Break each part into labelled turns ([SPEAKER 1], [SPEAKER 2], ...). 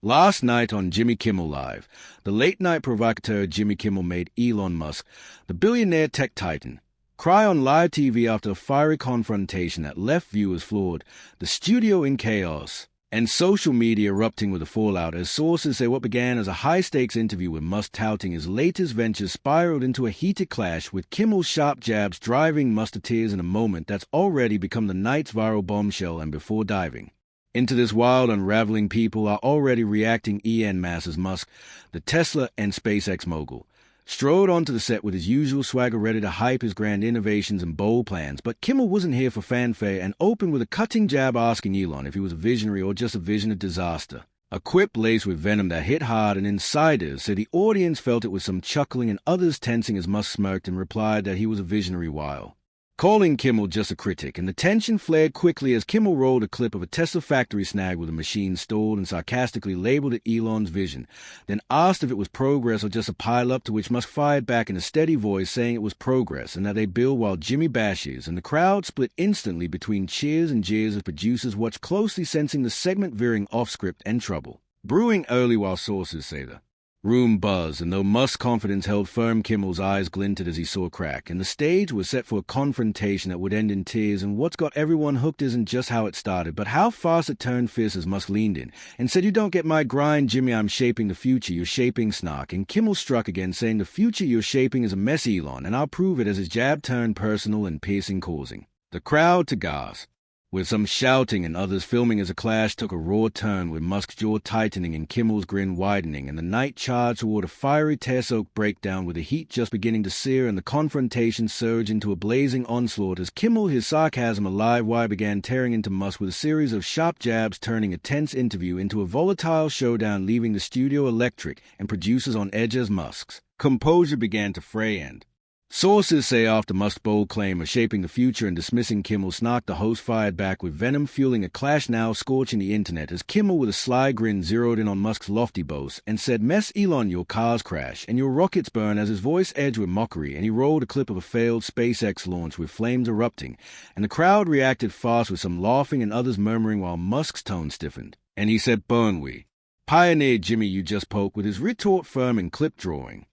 [SPEAKER 1] Last night on Jimmy Kimmel Live, the late-night provocateur Jimmy Kimmel made Elon Musk, the billionaire tech titan, cry on live TV after a fiery confrontation that left viewers floored, the studio in chaos, and social media erupting with a fallout as sources say what began as a high-stakes interview with Musk touting his latest ventures spiraled into a heated clash with Kimmel's sharp jabs driving Musk to tears in a moment that's already become the night's viral bombshell. And before diving into this wild unraveling, people are already reacting en masse as Musk, the Tesla and SpaceX mogul, strode onto the set with his usual swagger ready to hype his grand innovations and bold plans. But Kimmel wasn't here for fanfare and opened with a cutting jab asking Elon if he was a visionary or just a vision of disaster. A quip laced with venom that hit hard, and insiders said the audience felt it with some chuckling and others tensing as Musk smirked and replied that he was a visionary while calling Kimmel just a critic, and the tension flared quickly as Kimmel rolled a clip of a Tesla factory snag with a machine stalled and sarcastically labeled it Elon's vision, then asked if it was progress or just a pile-up, to which Musk fired back in a steady voice saying it was progress and that they build while Jimmy bashes, and the crowd split instantly between cheers and jeers as producers watched closely, sensing the segment veering off-script and trouble brewing early, while sources say the room buzzed, and though Musk's confidence held firm, Kimmel's eyes glinted as he saw a crack, and the stage was set for a confrontation that would end in tears. And what's got everyone hooked isn't just how it started, but how fast it turned fierce as Musk leaned in and said, "You don't get my grind, Jimmy. I'm shaping the future you're shaping, snark." And Kimmel struck again, saying, "The future you're shaping is a mess, Elon, and I'll prove it," as his jab turned personal and piercing, causing the crowd to gasp, with some shouting and others filming as the clash took a raw turn, with Musk's jaw tightening and Kimmel's grin widening, and the night charged toward a fiery tear-soaked breakdown with the heat just beginning to sear, and the confrontation surged into a blazing onslaught as Kimmel, his sarcasm a live wire, began tearing into Musk with a series of sharp jabs, turning a tense interview into a volatile showdown, leaving the studio electric and producers on edge as Musk's composure began to fray. And sources say after Musk's bold claim of shaping the future and dismissing Kimmel's snark, the host fired back with venom, fueling a clash now scorching the internet as Kimmel with a sly grin zeroed in on Musk's lofty boast and said, "Mess, Elon, your cars crash and your rockets burn," as his voice edged with mockery, and he rolled a clip of a failed SpaceX launch with flames erupting, and the crowd reacted fast with some laughing and others murmuring, while Musk's tone stiffened, and he said, "Burn we pioneered, Jimmy, you just poke," with his retort firm and clip drawing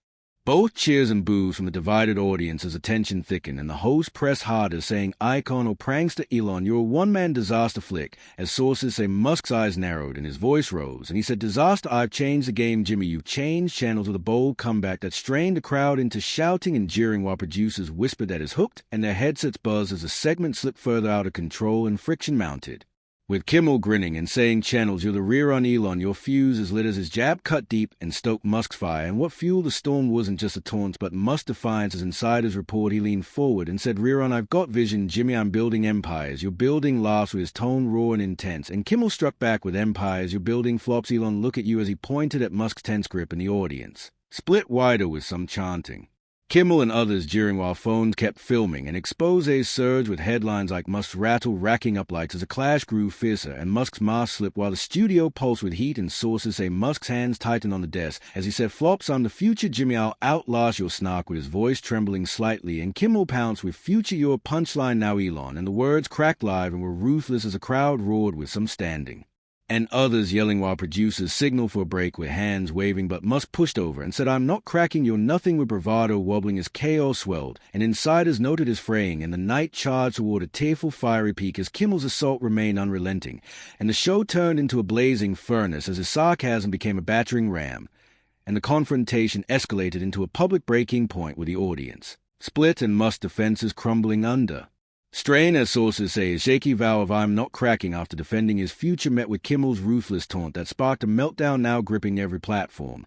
[SPEAKER 1] both cheers and boos from the divided audience as the tension thickened, and the host pressed harder, saying, "Icon or prankster Elon, you're a one-man disaster flick," as sources say Musk's eyes narrowed and his voice rose, and he said, "Disaster, I've changed the game, Jimmy, you've changed channels," with a bold comeback that strained the crowd into shouting and jeering, while producers whispered that is hooked and their headsets buzzed as the segment slipped further out of control and friction mounted, with Kimmel grinning and saying, "Channels, you're the rear on Elon, your fuse is lit," as his jab cut deep and stoked Musk's fire. And what fueled the storm wasn't just a taunt, but Musk's defiance, as insiders report he leaned forward and said, "Rear on, I've got vision, Jimmy, I'm building empires, you're building laughs," with his tone raw and intense. And Kimmel struck back with, "Empires, you're building flops, Elon, look at you," as he pointed at Musk's tense grip, and the audience split wider with some chanting, Kimmel and others jeering, while phones kept filming, and exposés surged with headlines like Musk's rattle racking up lights as the clash grew fiercer and Musk's mask slipped while the studio pulsed with heat, and sources say Musk's hands tightened on the desk as he said, "Flops, I'm the future, Jimmy, I'll outlast your snark," with his voice trembling slightly, and Kimmel pounced with, "Future, your punchline now, Elon," and the words cracked live and were ruthless as the crowd roared with some standing and others yelling, while producers signaled for a break with hands waving, but Musk pushed over and said, "I'm not cracking your nothing," with bravado wobbling as chaos swelled, and insiders noted his fraying, and the night charged toward a tearful fiery peak as Kimmel's assault remained unrelenting, and the show turned into a blazing furnace as his sarcasm became a battering ram, and the confrontation escalated into a public breaking point with the audience split and Musk's defenses crumbling under strain, as sources say his shaky vow of "I'm not cracking" after defending his future met with Kimmel's ruthless taunt that sparked a meltdown now gripping every platform.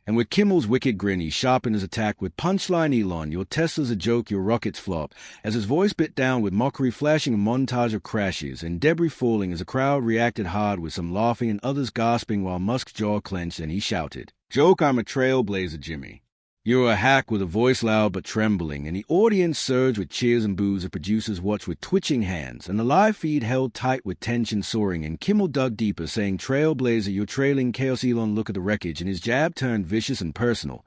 [SPEAKER 1] And with Kimmel's wicked grin, he sharpened his attack with, "Punchline Elon, your Tesla's a joke, your rockets flop," as his voice bit down with mockery, flashing a montage of crashes and debris falling as the crowd reacted hard with some laughing and others gasping, while Musk's jaw clenched and he shouted, "Joke, I'm a trailblazer, Jimmy. You're a hack," with a voice loud but trembling, and the audience surged with cheers and boos as producers watched with twitching hands, and the live feed held tight with tension soaring, and Kimmel dug deeper, saying, "Trailblazer, you're trailing chaos, Elon, look at the wreckage," and his jab turned vicious and personal.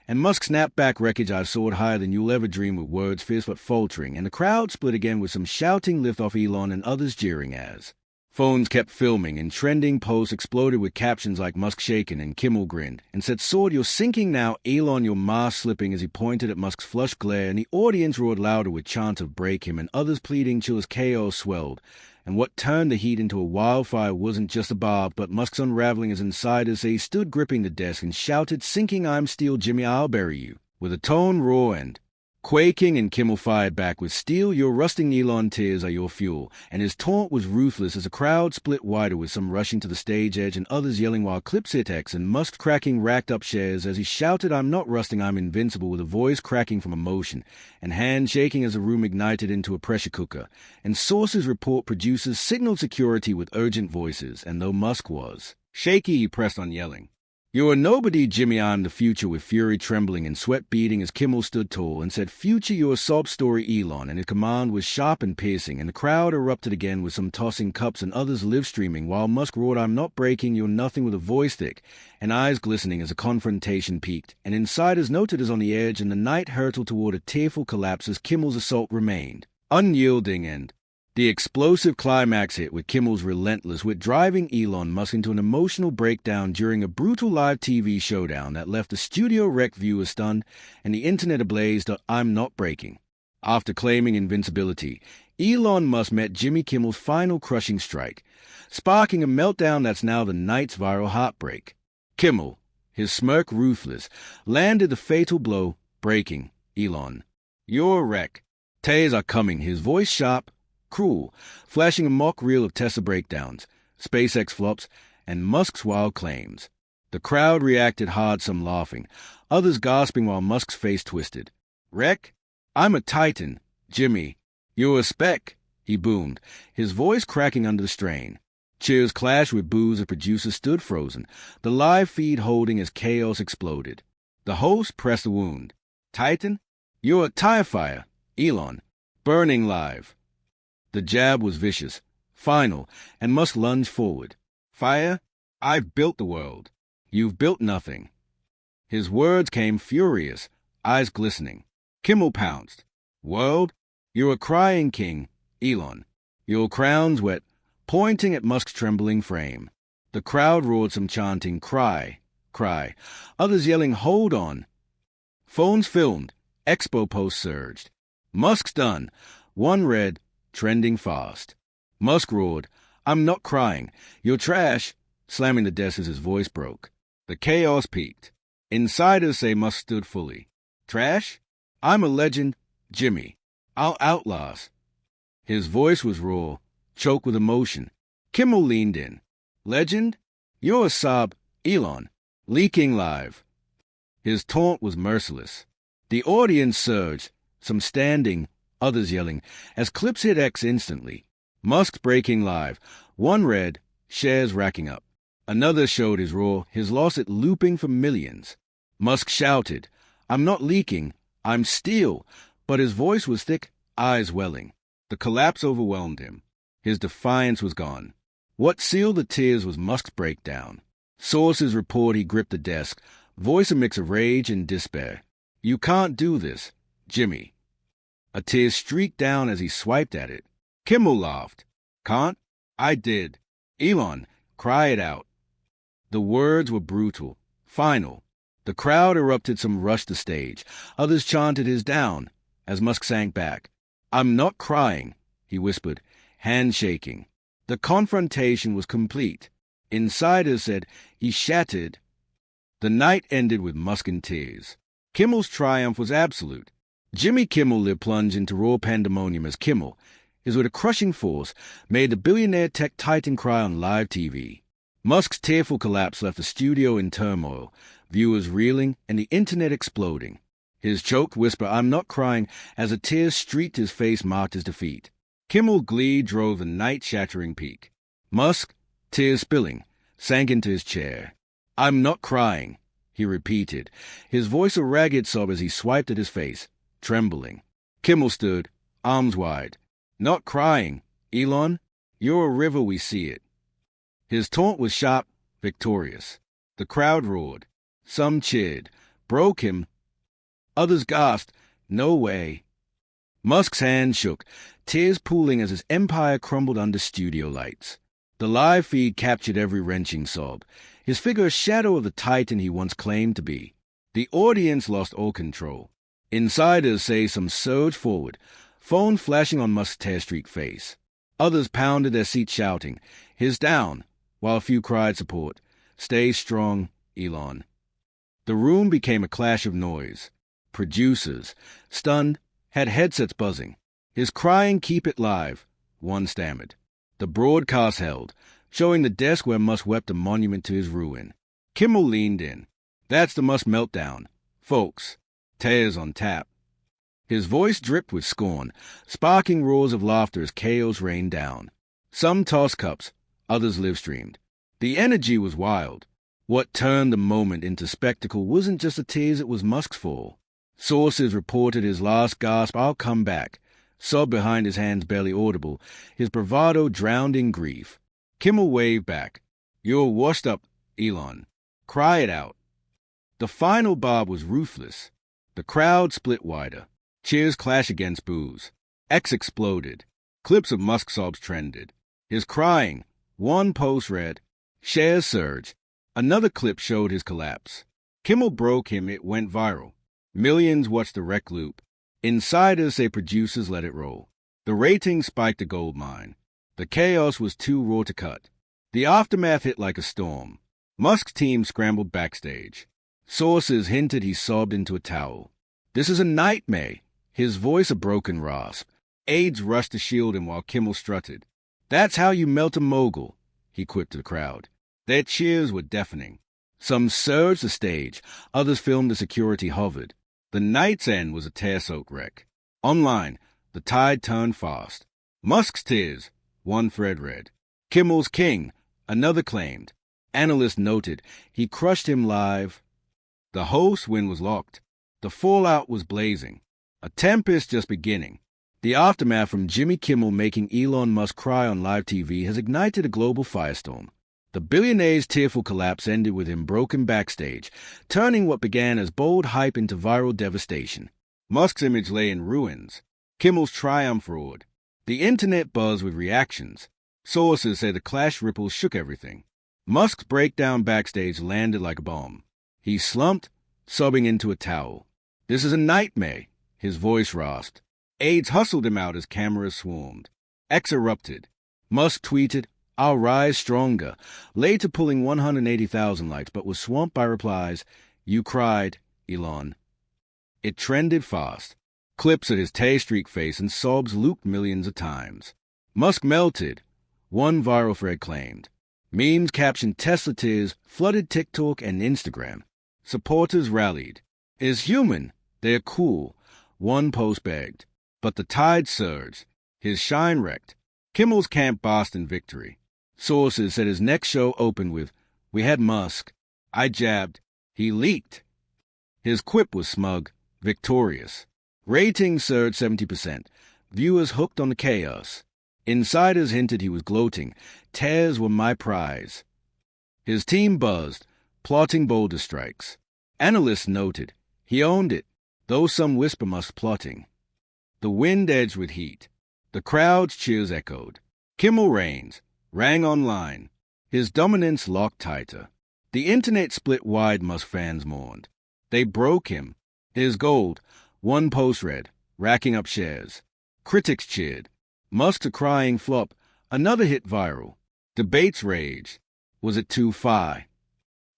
[SPEAKER 1] And Musk snapped back, "Wreckage, I've soared higher than you'll ever dream," with words fierce but faltering, and the crowd split again with some shouting lift off Elon and others jeering as Phones kept filming, and trending posts exploded with captions like Musk shaken, and Kimmel grinned and said, "Sword, you're sinking now, Elon, your mask slipping," as he pointed at Musk's flushed glare, and the audience roared louder with chants of "break him," and others pleading till his chaos swelled. And what turned the heat into a wildfire wasn't just a barb, but Musk's unraveling as insiders say he stood gripping the desk and shouted, "Sinking I'm steel, Jimmy, I'll bury you," with a tone raw and quaking, and Kimmel fired back with, "Steel, your rusting Elon tears are your fuel," and his taunt was ruthless as the crowd split wider, with some rushing to the stage edge and others yelling, while clips hit X and Musk cracking racked up shares as he shouted, "I'm not rusting, I'm invincible," with a voice cracking from emotion and hands shaking as the room ignited into a pressure cooker. And sources report producers signaled security with urgent voices, and though Musk was shaky, he pressed on, yelling, "You're nobody, Jimmy, I'm the future," with fury trembling and sweat beading as Kimmel stood tall and said, "Future, you're a sob story, Elon," and his command was sharp and piercing, and the crowd erupted again with some tossing cups and others live streaming, while Musk roared, "I'm not breaking, you're nothing," with a voice thick and eyes glistening as the confrontation peaked, and insiders noted as on the edge, and the night hurtled toward a tearful collapse as Kimmel's assault remained unyielding, and the explosive climax hit with Kimmel's relentless wit, driving Elon Musk into an emotional breakdown during a brutal live TV showdown that left the studio-wrecked viewers stunned and the internet ablaze. "I'm not breaking." After claiming invincibility, Elon Musk met Jimmy Kimmel's final crushing strike, sparking a meltdown that's now the night's viral heartbreak. Kimmel, his smirk ruthless, landed the fatal blow, breaking, "Elon, you're a wreck. Tears are coming," his voice sharp, cruel, flashing a mock reel of Tesla breakdowns, SpaceX flops, and Musk's wild claims. The crowd reacted hard, some laughing, others gasping while Musk's face twisted. "Wreck? I'm a titan, Jimmy. You're a speck," he boomed, his voice cracking under the strain. Cheers clashed with boos as producers stood frozen, the live feed holding as chaos exploded. The host pressed a wound. "Titan? You're a tire fire, Elon. Burning live." The jab was vicious, final, and Musk lunged forward. "Fire? I've built the world. You've built nothing." His words came furious, eyes glistening. Kimmel pounced. "World? You're a crying king, Elon. Your crown's wet," pointing at Musk's trembling frame. The crowd roared, some chanting, "Cry, cry," others yelling, "Hold on." Phones filmed, expo posts surged. "Musk's done." One read, trending fast. Musk roared, "I'm not crying. You're trash," slamming the desk as his voice broke. The chaos peaked. Insiders say Musk stood fully. "Trash? I'm a legend, Jimmy. I'll outlast." His voice was raw, choked with emotion. Kimmel leaned in. "Legend? You're a sob, Elon. Leaking live." His taunt was merciless. The audience surged, some standing, others yelling, as clips hit X instantly. Musk's breaking live. One read, shares racking up. Another showed his raw, his loss at looping for millions. Musk shouted, "I'm not leaking, I'm steel," but his voice was thick, eyes welling. The collapse overwhelmed him. His defiance was gone. What sealed the tears was Musk's breakdown. Sources report he gripped the desk, voice a mix of rage and despair. "You can't do this, Jimmy." A tear streaked down as he swiped at it. Kimmel laughed. "Can't? I did. Elon, cry it out." The words were brutal, final. The crowd erupted, some rushed the stage. Others chanted his down as Musk sank back. "I'm not crying," he whispered, hand shaking. The confrontation was complete. Insiders said he shattered. The night ended with Musk in tears. Kimmel's triumph was absolute. Jimmy Kimmel lived plunged into raw pandemonium as Kimmel, with a crushing force, made the billionaire tech titan cry on live TV. Musk's tearful collapse left the studio in turmoil, viewers reeling and the internet exploding. His choked whisper, "I'm not crying," as a tear streaked his face, marked his defeat. Kimmel's glee drove the night-shattering peak. Musk, tears spilling, sank into his chair. "I'm not crying," he repeated, his voice a ragged sob as he swiped at his face, trembling. Kimmel stood, arms wide. "Not crying, Elon. You're a river, we see it." His taunt was sharp, victorious. The crowd roared. Some cheered. "Broke him." Others gasped, "No way." Musk's hand shook, tears pooling as his empire crumbled under studio lights. The live feed captured every wrenching sob, his figure a shadow of the titan he once claimed to be. The audience lost all control. Insiders say some surged forward, phone flashing on Musk's tear-streaked face. Others pounded their seats shouting, "His down," while a few cried support, "Stay strong, Elon." The room became a clash of noise. Producers, stunned, had headsets buzzing. "His crying, keep it live," one stammered. The broadcast held, showing the desk where Musk wept a monument to his ruin. Kimmel leaned in. "That's the Musk meltdown, folks. Tears on tap." His voice dripped with scorn, sparking roars of laughter as chaos rained down. Some tossed cups, others live-streamed. The energy was wild. What turned the moment into spectacle wasn't just the tears, it was Musk's fall. Sources reported his last gasp, "I'll come back," sob behind his hands barely audible, his bravado drowned in grief. Kimmel waved back. "You're washed up, Elon. Cry it out." The final barb was ruthless. The crowd split wider. Cheers clashed against boos. X exploded. Clips of Musk sobs trended. His crying, one post read, shares surge. Another clip showed his collapse. Kimmel broke him, it went viral. Millions watched the wreck loop. Insiders say producers let it roll. The ratings spiked a gold mine. The chaos was too raw to cut. The aftermath hit like a storm. Musk's team scrambled backstage. Sources hinted he sobbed into a towel. "This is a nightmare," his voice a broken rasp. Aides rushed to shield him while Kimmel strutted. "That's how you melt a mogul," he quipped to the crowd. Their cheers were deafening. Some surged the stage, others filmed as security hovered. The night's end was a tear-soaked wreck. Online, the tide turned fast. Musk's tears, one thread read. Kimmel's king, another claimed. Analysts noted he crushed him live. The host win was locked. The fallout was blazing. A tempest just beginning. The aftermath from Jimmy Kimmel making Elon Musk cry on live TV has ignited a global firestorm. The billionaire's tearful collapse ended with him broken backstage, turning what began as bold hype into viral devastation. Musk's image lay in ruins. Kimmel's triumph roared. The internet buzzed with reactions. Sources say the clash ripples shook everything. Musk's breakdown backstage landed like a bomb. He slumped, sobbing into a towel. "This is a nightmare," his voice rasped. Aides hustled him out as cameras swarmed. X erupted. Musk tweeted, "I'll rise stronger," later pulling 180,000 likes, but was swamped by replies, "You cried, Elon." It trended fast. Clips of his tear-streaked face and sobs looped millions of times. Musk melted, one viral thread claimed. Memes captioned Tesla tears flooded TikTok and Instagram. Supporters rallied. "Is human. They're cool," one post begged. But the tide surged. His shine wrecked. Kimmel's camp basked in victory. Sources said his next show opened with, "We had Musk. I jabbed. He leaked." His quip was smug, victorious. Ratings surged 70%. Viewers hooked on the chaos. Insiders hinted he was gloating. "Tears were my prize." His team buzzed, plotting bolder strikes. Analysts noted he owned it, though some whisper Musk plotting. The wind edged with heat. The crowd's cheers echoed. Kimmel reigns, rang online. His dominance locked tighter. The internet split wide, Musk fans mourned. They broke him. His gold, one post read, racking up shares. Critics cheered. Musk's a crying flop, another hit viral. Debates raged. Was it too far?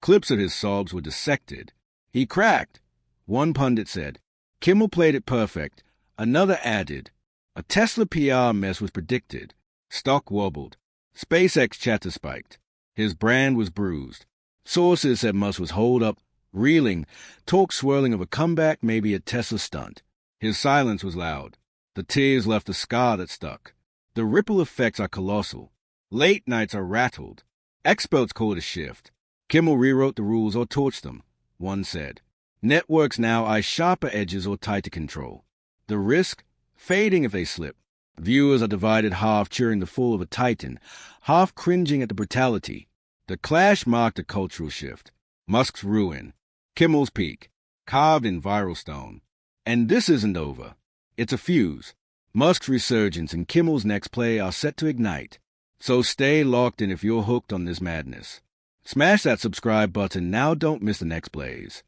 [SPEAKER 1] Clips of his sobs were dissected. He cracked. One pundit said, "Kimmel played it perfect." Another added, "A Tesla PR mess was predicted." Stock wobbled. SpaceX chatter spiked. His brand was bruised. Sources said Musk was holed up, reeling, talk swirling of a comeback, maybe a Tesla stunt. His silence was loud. The tears left a scar that stuck. The ripple effects are colossal. Late nights are rattled. Experts call it a shift. Kimmel rewrote the rules or torched them, one said. Networks now eye sharper edges or tighter control. The risk? Fading if they slip. Viewers are divided, half cheering the fall of a titan, half cringing at the brutality. The clash marked a cultural shift. Musk's ruin. Kimmel's peak. Carved in viral stone. And this isn't over. It's a fuse. Musk's resurgence and Kimmel's next play are set to ignite. So stay locked in if you're hooked on this madness. Smash that subscribe button now, don't miss the next blaze.